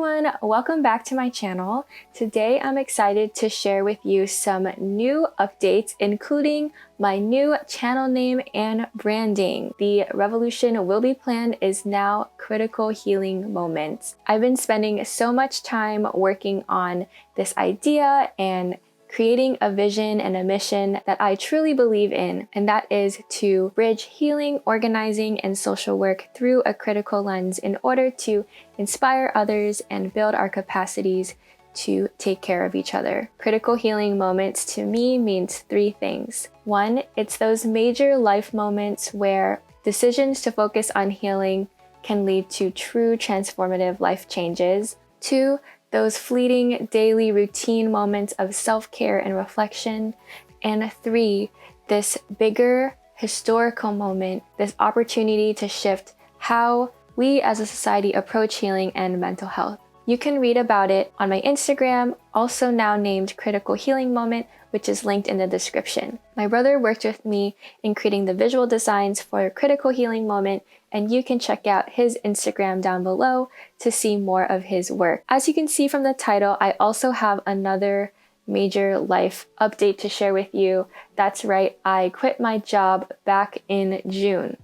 everyone, welcome back to my channel. Today I'm excited to share with you some new updates, including my new channel name and branding. The revolution will be planned is now Critical Healing Moments. I've been spending so much time working on this idea and creating a vision and a mission that I truly believe in, and that is to bridge healing, organizing, and social work through a critical lens in order to inspire others and build our capacities to take care of each other. Critical healing moments to me means three things. One, it's those major life moments where decisions to focus on healing can lead to true transformative life changes. Two, those fleeting daily routine moments of self-care and reflection. And three, this bigger historical moment, this opportunity to shift how we as a society approach healing and mental health. You can read about it on my Instagram, also now named Critical Healing Moment, which is linked in the description. My brother worked with me in creating the visual designs for Critical Healing Moment, and you can check out his Instagram down below to see more of his work. As you can see from the title, I also have another major life update to share with you. That's right, I quit my job back in June.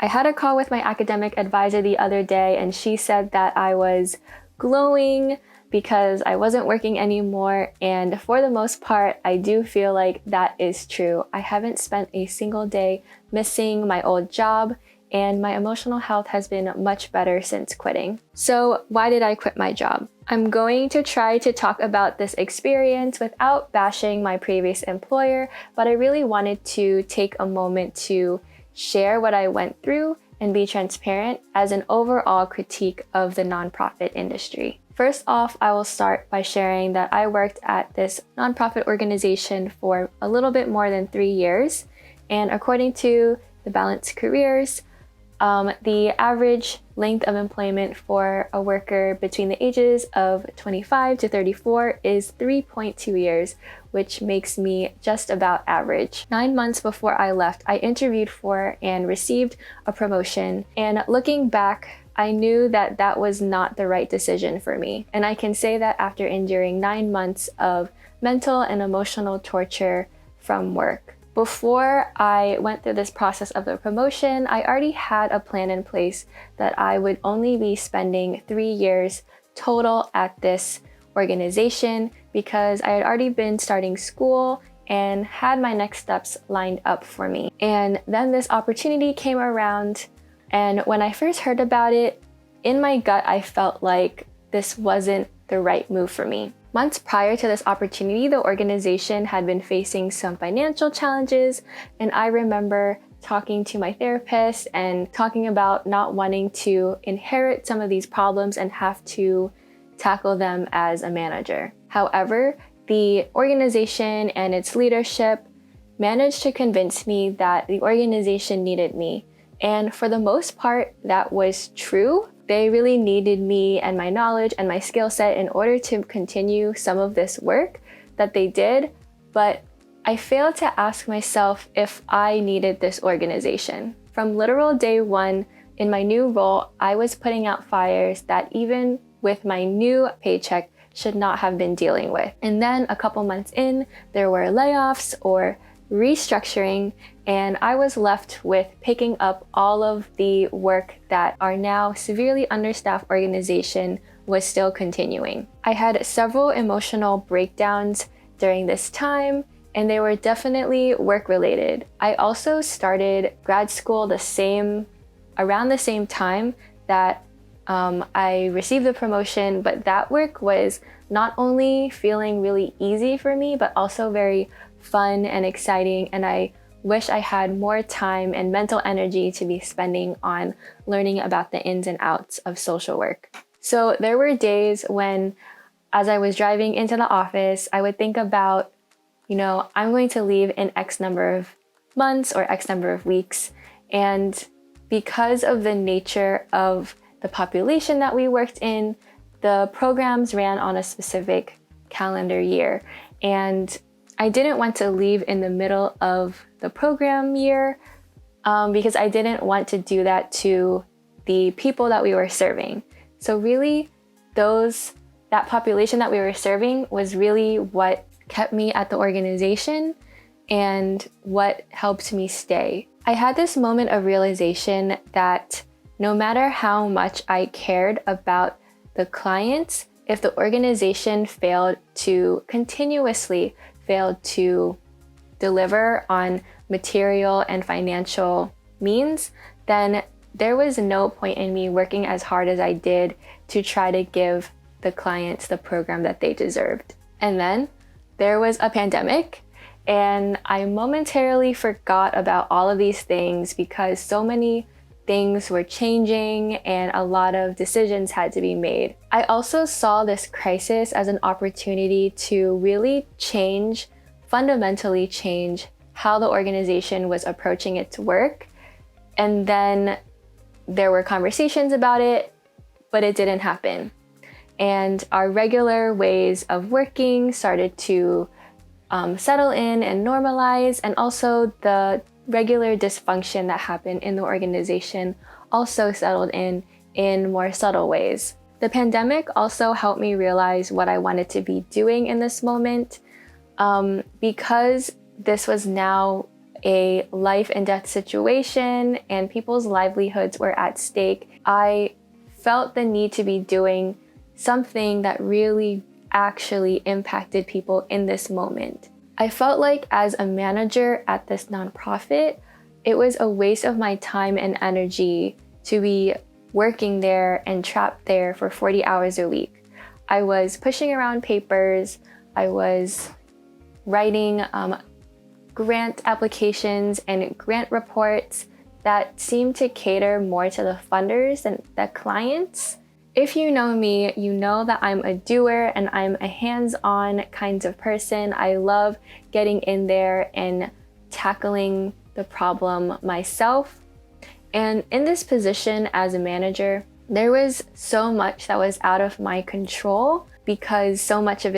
I had a call with my academic advisor the other day, and she said that I was glowing because I wasn't working anymore, and for the most part, I do feel like that is true. I haven't spent a single day missing my old job, and my emotional health has been much better since quitting. So why did I quit my job? I'm going to try to talk about this experience without bashing my previous employer, but I really wanted to take a moment to share what I went through and be transparent as an overall critique of the nonprofit industry. First off, I will start by sharing that I worked at this nonprofit organization for a little bit more than 3 years, and according to the Balanced Careers, the average length of employment for a worker between the ages of 25 to 34 is 3.2 years, which makes me just about average. 9 months before I left, I interviewed for and received a promotion, and looking back, I knew that that was not the right decision for me. And I can say that after enduring 9 months of mental and emotional torture from work. Before I went through this process of the promotion, I already had a plan in place that I would only be spending 3 years total at this organization because I had already been starting school and had my next steps lined up for me. And then this opportunity came around, and when I first heard about it, in my gut, I felt like this wasn't the right move for me. Months prior to this opportunity, the organization had been facing some financial challenges, and I remember talking to my therapist and talking about not wanting to inherit some of these problems and have to tackle them as a manager. However, the organization and its leadership managed to convince me that the organization needed me. And for the most part, that was true. They really needed me and my knowledge and my skill set in order to continue some of this work that they did, but I failed to ask myself if I needed this organization. From literal day one in my new role, I was putting out fires that even with my new paycheck should not have been dealing with. And then a couple months in, there were layoffs or restructuring, and I was left with picking up all of the work that our now severely understaffed organization was still continuing. I had several emotional breakdowns during this time, and they were definitely work-related. I also started grad school around the same time that I received the promotion, but that work was not only feeling really easy for me, but also very fun and exciting, and I wish I had more time and mental energy to be spending on learning about the ins and outs of social work. So there were days when, as I was driving into the office, I would think about, I'm going to leave in X number of months or X number of weeks, and because of the nature of the population that we worked in, the programs ran on a specific calendar year, and I didn't want to leave in the middle of the program year because I didn't want to do that to the people that we were serving. So really, that population that we were serving was really what kept me at the organization and what helped me stay. I had this moment of realization that no matter how much I cared about the clients, if the organization continuously failed to deliver on material and financial means, then there was no point in me working as hard as I did to try to give the clients the program that they deserved. And then there was a pandemic, and I momentarily forgot about all of these things because so many things were changing and a lot of decisions had to be made. I also saw this crisis as an opportunity to really fundamentally change how the organization was approaching its work. And then there were conversations about it, but it didn't happen. And our regular ways of working started to settle in and normalize, and also the regular dysfunction that happened in the organization also settled in more subtle ways. The pandemic also helped me realize what I wanted to be doing in this moment, because this was now a life and death situation and people's livelihoods were at stake. I felt the need to be doing something that really actually impacted people in this moment. I felt like as a manager at this nonprofit, it was a waste of my time and energy to be working there and trapped there for 40 hours a week. I was pushing around papers, I was writing grant applications and grant reports that seemed to cater more to the funders than the clients. If you know me, you know that I'm a doer and I'm a hands-on kind of person. I love getting in there and tackling the problem myself. And in this position as a manager, there was so much that was out of my control because so much of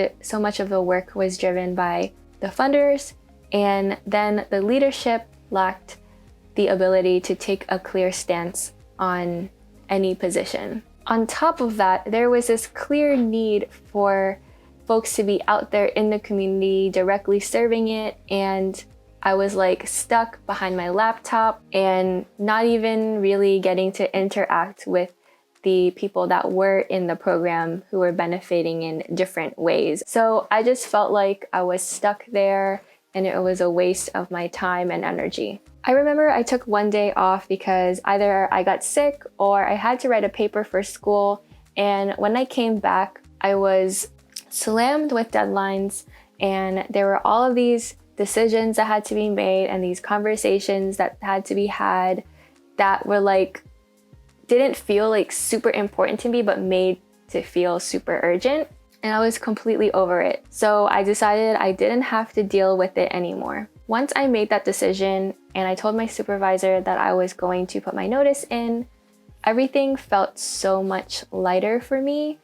the work was driven by the funders, and then the leadership lacked the ability to take a clear stance on any position. On top of that, there was this clear need for folks to be out there in the community directly serving it, and I was like stuck behind my laptop and not even really getting to interact with the people that were in the program who were benefiting in different ways. So I just felt like I was stuck there and it was a waste of my time and energy. I remember I took one day off because either I got sick or I had to write a paper for school, and when I came back, I was slammed with deadlines and there were all of these decisions that had to be made and these conversations that had to be had that were like, didn't feel like super important to me, but made to feel super urgent. And I was completely over it. So I decided I didn't have to deal with it anymore. Once I made that decision and I told my supervisor that I was going to put my notice in, everything felt so much lighter for me.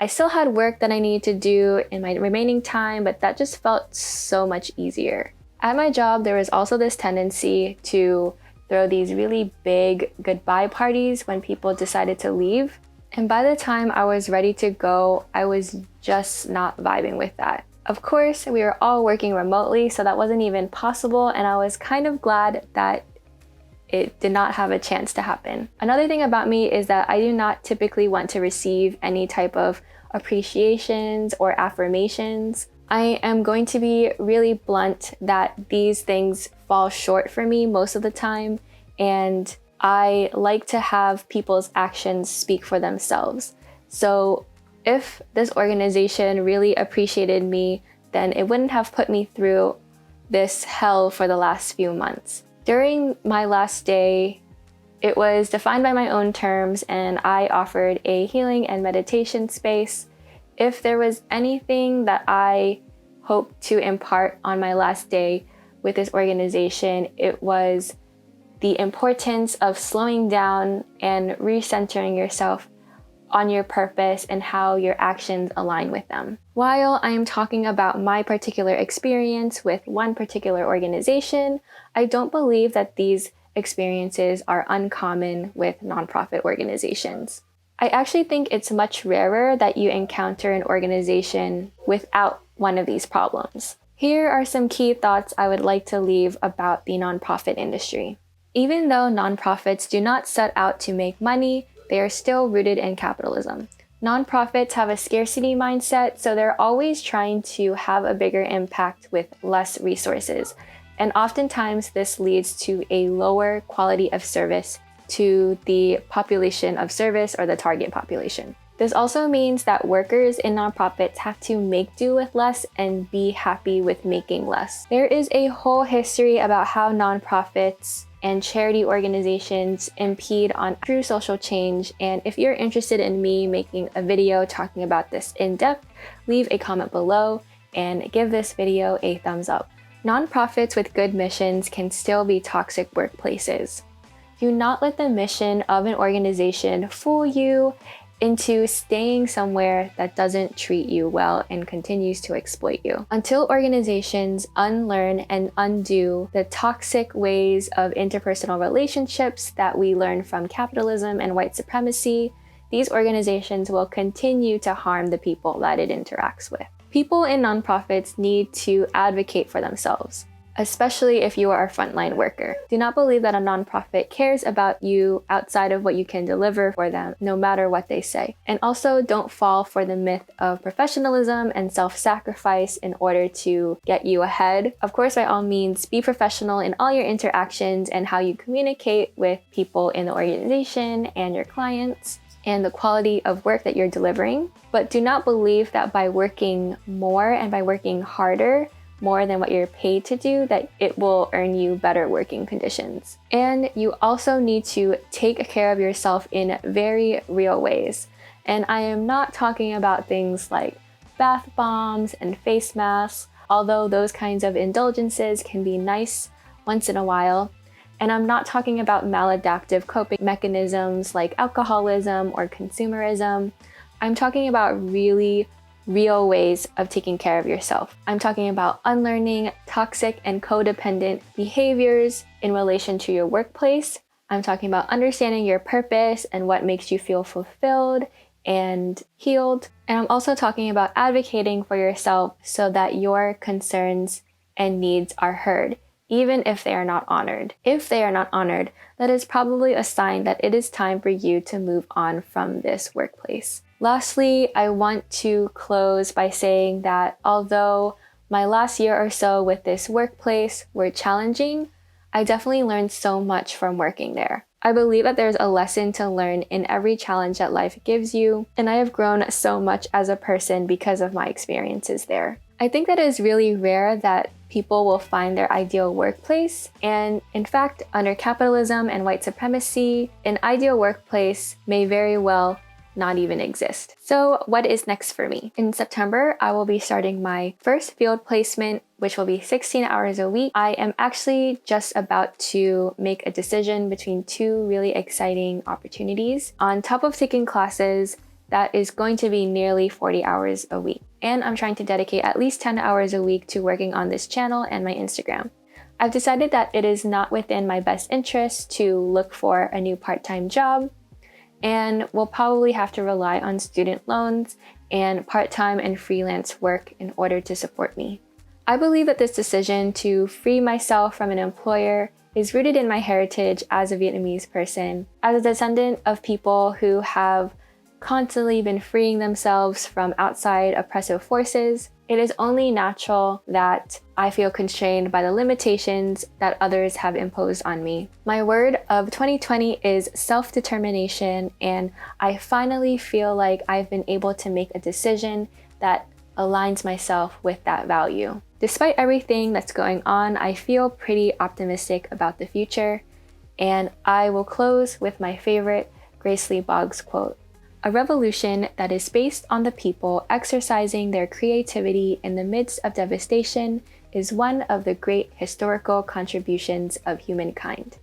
I still had work that I needed to do in my remaining time, but that just felt so much easier. At my job, there was also this tendency to throw these really big goodbye parties when people decided to leave. And by the time I was ready to go, I was just not vibing with that. Of course, we were all working remotely, so that wasn't even possible, and I was kind of glad that it did not have a chance to happen. Another thing about me is that I do not typically want to receive any type of appreciations or affirmations. I am going to be really blunt that these things fall short for me most of the time, and I like to have people's actions speak for themselves. So if this organization really appreciated me, then it wouldn't have put me through this hell for the last few months. During my last day, it was defined by my own terms, and I offered a healing and meditation space. If there was anything that I hoped to impart on my last day with this organization, it was the importance of slowing down and recentering yourself on your purpose and how your actions align with them. While I am talking about my particular experience with one particular organization, I don't believe that these experiences are uncommon with nonprofit organizations. I actually think it's much rarer that you encounter an organization without one of these problems. Here are some key thoughts I would like to leave about the nonprofit industry. Even though nonprofits do not set out to make money, they are still rooted in capitalism. Nonprofits have a scarcity mindset, so they're always trying to have a bigger impact with less resources. And oftentimes this leads to a lower quality of service to the population of service or the target population. This also means that workers in nonprofits have to make do with less and be happy with making less. There is a whole history about how nonprofits and charity organizations impede on true social change, and if you're interested in me making a video talking about this in depth, leave a comment below and give this video a thumbs up. Nonprofits with good missions can still be toxic workplaces. Do not let the mission of an organization fool you into staying somewhere that doesn't treat you well and continues to exploit you. Until organizations unlearn and undo the toxic ways of interpersonal relationships that we learn from capitalism and white supremacy, these organizations will continue to harm the people that it interacts with. People in nonprofits need to advocate for themselves, especially if you are a frontline worker. Do not believe that a nonprofit cares about you outside of what you can deliver for them, no matter what they say. And also don't fall for the myth of professionalism and self-sacrifice in order to get you ahead. Of course, by all means, be professional in all your interactions and how you communicate with people in the organization and your clients, and the quality of work that you're delivering. But do not believe that by working more and by working harder, more than what you're paid to do, that it will earn you better working conditions. And you also need to take care of yourself in very real ways. And I am not talking about things like bath bombs and face masks, although those kinds of indulgences can be nice once in a while. And I'm not talking about maladaptive coping mechanisms like alcoholism or consumerism. I'm talking about really real ways of taking care of yourself. I'm talking about unlearning toxic and codependent behaviors in relation to your workplace. I'm talking about understanding your purpose and what makes you feel fulfilled and healed. And I'm also talking about advocating for yourself so that your concerns and needs are heard, even if they are not honored. If they are not honored, that is probably a sign that it is time for you to move on from this workplace. Lastly, I want to close by saying that although my last year or so with this workplace were challenging, I definitely learned so much from working there. I believe that there's a lesson to learn in every challenge that life gives you, and I have grown so much as a person because of my experiences there. I think that it is really rare that people will find their ideal workplace, and in fact, under capitalism and white supremacy, an ideal workplace may very well not even exist. So what is next for me? In September, I will be starting my first field placement, which will be 16 hours a week. I am actually just about to make a decision between two really exciting opportunities. On top of taking classes, that is going to be nearly 40 hours a week. And I'm trying to dedicate at least 10 hours a week to working on this channel and my Instagram. I've decided that it is not within my best interest to look for a new part-time job, and will probably have to rely on student loans and part-time and freelance work in order to support me. I believe that this decision to free myself from an employer is rooted in my heritage as a Vietnamese person. As a descendant of people who have constantly been freeing themselves from outside oppressive forces, it is only natural that I feel constrained by the limitations that others have imposed on me. My word of 2020 is self-determination, and I finally feel like I've been able to make a decision that aligns myself with that value. Despite everything that's going on, I feel pretty optimistic about the future, and I will close with my favorite Grace Lee Boggs quote. A revolution that is based on the people exercising their creativity in the midst of devastation is one of the great historical contributions of humankind.